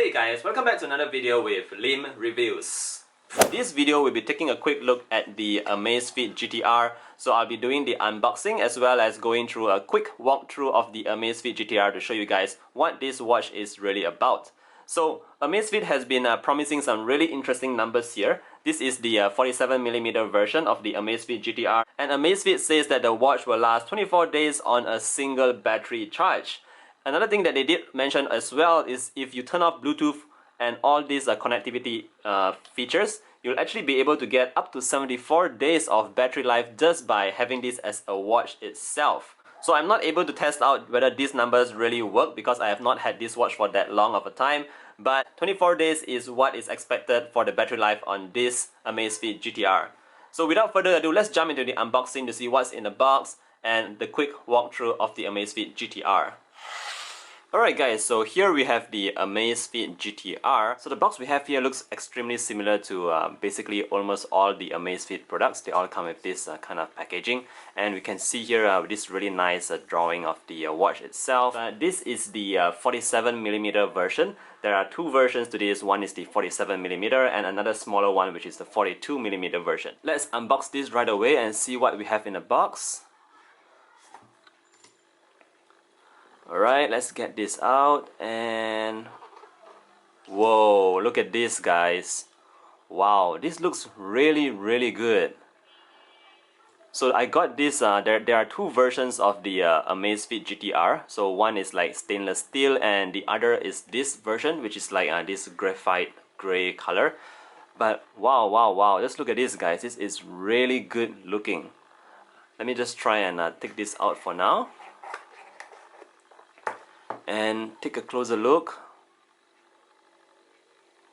Hey guys, welcome back to another video with Lim Reviews. This video will be taking a quick look at the Amazfit GTR. So I'll be doing the unboxing as well as going through a quick walkthrough of the Amazfit GTR to show you guys what this watch is really about. So Amazfit has been promising some really interesting numbers here. This is the 47mm version of the Amazfit GTR, and Amazfit says that the watch will last 24 days on a single battery charge. Another thing that they did mention as well is if you turn off Bluetooth and all these connectivity features, you'll actually be able to get up to 74 days of battery life just by having this as a watch itself. So I'm not able to test out whether these numbers really work because I have not had this watch for that long of a time, but 24 days is what is expected for the battery life on this Amazfit GTR. So without further ado, let's jump into the unboxing to see what's in the box and the quick walkthrough of the Amazfit GTR. Alright guys, so here we have the Amazfit GTR. So the box we have here looks extremely similar to basically almost all the Amazfit products. They all come with this kind of packaging, and we can see here this really nice drawing of the watch itself. This is the 47mm version. There are two versions to this. One is the 47mm and another smaller one which is the 42mm version. Let's unbox this right away and see what we have in the box. Alright, let's get this out, and whoa, look at this guys. Wow, this looks really good. So I got this, there are two versions of the Amazfit GTR. So one is like stainless steel and the other is this version which is like this graphite gray color. But wow, just look at this guys, this is really good looking. Let me just try and take this out for now and take a closer look.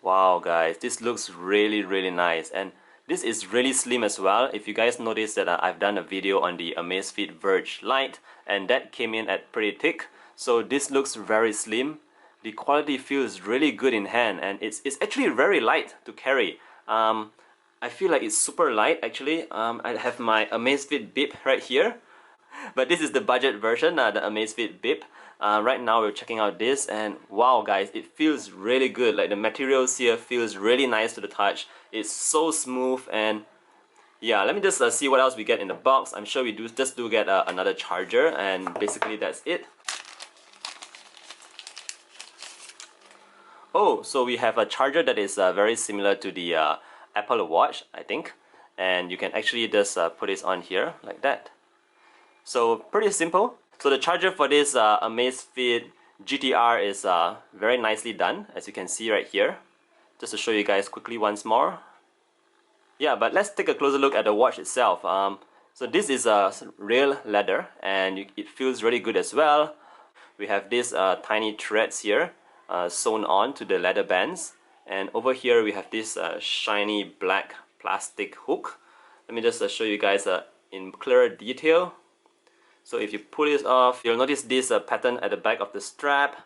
Wow guys, this looks really nice, and this is really slim as well. If you guys notice that I've done a video on the Amazfit Verge Lite and that came in at pretty thick, so this looks very slim. The quality feels really good in hand, and it's actually very light to carry. I feel like it's super light actually. I have my Amazfit Bip right here, but this is the budget version, the Amazfit Bip. Right now we're checking out this, and wow guys, it feels really good. Like the materials here feels really nice to the touch. It's so smooth, and yeah, let me just see what else we get in the box. I'm sure we do get another charger, and basically that's it. Oh, so we have a charger that is very similar to the Apple Watch, I think, and you can actually just put this on here like that. So pretty simple. So the charger for this Amazfit GTR is very nicely done, as you can see right here. Just to show you guys quickly once more. Yeah, but let's take a closer look at the watch itself. So this is real leather, and it feels really good as well. We have these tiny threads here sewn on to the leather bands, and over here we have this shiny black plastic hook. Let me just show you guys in clearer detail. So if you pull this off, you'll notice this pattern at the back of the strap,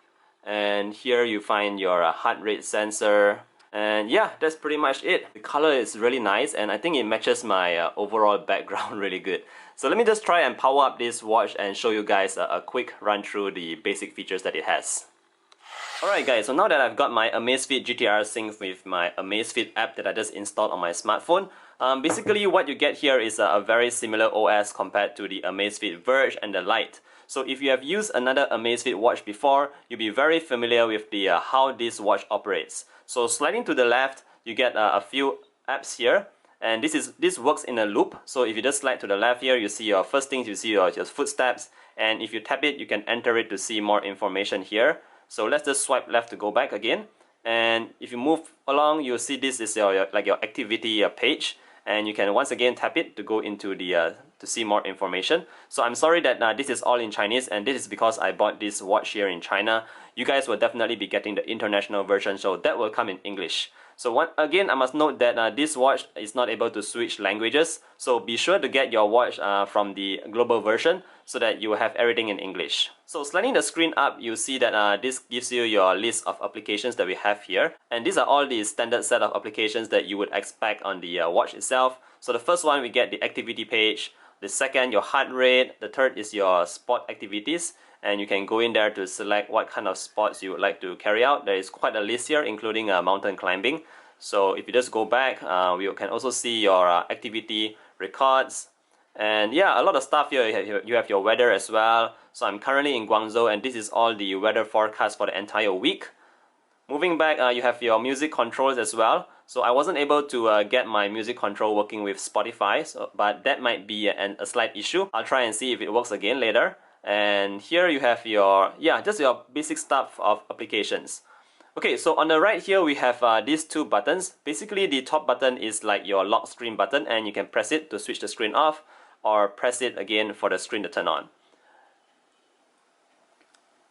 and here you find your heart rate sensor, and yeah, that's pretty much it. The color is really nice, and I think it matches my overall background really good. So let me just try and power up this watch and show you guys a quick run through the basic features that it has. Alright guys, so now that I've got my Amazfit GTR synced with my Amazfit app that I just installed on my smartphone, basically what you get here is a very similar OS compared to the Amazfit Verge and the Lite. So if you have used another Amazfit watch before, you'll be very familiar with the how this watch operates. So sliding to the left, you get a few apps here, and this works in a loop. So if you just slide to the left here, you see your first things, you see your footsteps, and if you tap it, you can enter it to see more information here. So let's just swipe left to go back again, and if you move along, you'll see this is your activity page, and you can once again tap it to go into the to see more information. So I'm sorry that this is all in Chinese, and this is because I bought this watch here in China. You guys will definitely be getting the international version, so that will come in English. So again, I must note that this watch is not able to switch languages, so be sure to get your watch from the global version so that you will have everything in English. So sliding the screen up, you see that this gives you your list of applications that we have here, and these are all the standard set of applications that you would expect on the watch itself. So the first one, we get the activity page. The second, your heart rate. The third is your sport activities. and you can go in there to select what kind of sports you would like to carry out. There is quite a list here, including mountain climbing. So if you just go back, we can also see your activity records. And yeah, a lot of stuff here. You have your weather as well. So I'm currently in Guangzhou, and this is all the weather forecast for the entire week. Moving back, you have your music controls as well. So I wasn't able to get my music control working with Spotify, but that might be a slight issue. I'll try and see if it works again later. And here you have your, just your basic stuff of applications. Okay, so on the right here we have these two buttons. Basically the top button is like your lock screen button, and you can press it to switch the screen off, or press it again for the screen to turn on.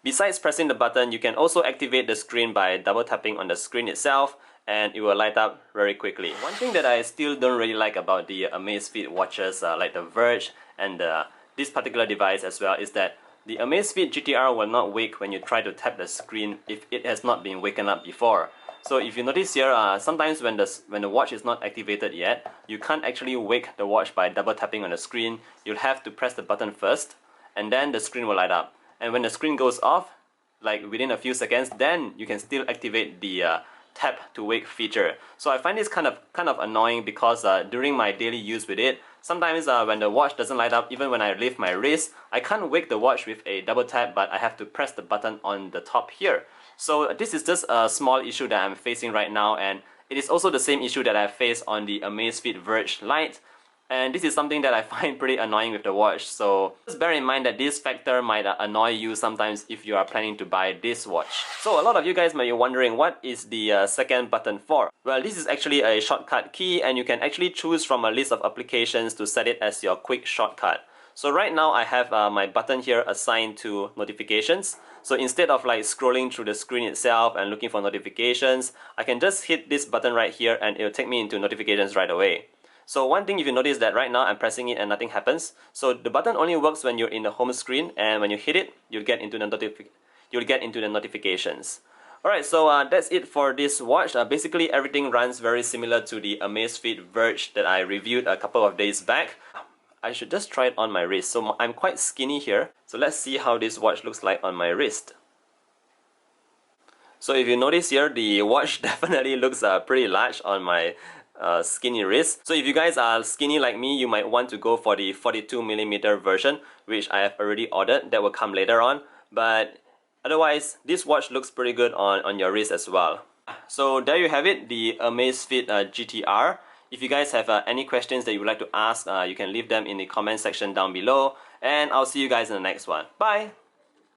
Besides pressing the button, you can also activate the screen by double tapping on the screen itself, and it will light up very quickly. One thing that I still don't really like about the Amazfit watches like the Verge and this particular device as well is that the Amazfit GTR will not wake when you try to tap the screen if it has not been waken up before. So if you notice here, sometimes when the watch is not activated yet, you can't actually wake the watch by double tapping on the screen. You'll have to press the button first, and then the screen will light up. And when the screen goes off, like within a few seconds, then you can still activate the tap to wake feature. So I find this kind of annoying because during my daily use with it, sometimes when the watch doesn't light up, even when I lift my wrist, I can't wake the watch with a double tap, but I have to press the button on the top here. So this is just a small issue that I'm facing right now, and it is also the same issue that I faced on the Amazfit Verge Lite. And this is something that I find pretty annoying with the watch, so just bear in mind that this factor might annoy you sometimes if you are planning to buy this watch. So a lot of you guys might be wondering, what is the second button for? Well, this is actually a shortcut key, and you can actually choose from a list of applications to set it as your quick shortcut. So right now I have my button here assigned to notifications. So instead of like scrolling through the screen itself and looking for notifications, I can just hit this button right here and it will take me into notifications right away. So one thing, if you notice that right now I'm pressing it and nothing happens. So the button only works when you're in the home screen, and when you hit it, you'll get into the notifications. Alright, so that's it for this watch. Basically everything runs very similar to the Amazfit Verge that I reviewed a couple of days back. I should just try it on my wrist. So I'm quite skinny here. So let's see how this watch looks like on my wrist. So if you notice here, the watch definitely looks pretty large on my skinny wrist. So if you guys are skinny like me, you might want to go for the 42mm version, which I have already ordered. That will come later on. But otherwise, this watch looks pretty good on your wrist as well. So there you have it, the Amazfit GTR. If you guys have any questions that you would like to ask, you can leave them in the comment section down below. And I'll see you guys in the next one. Bye!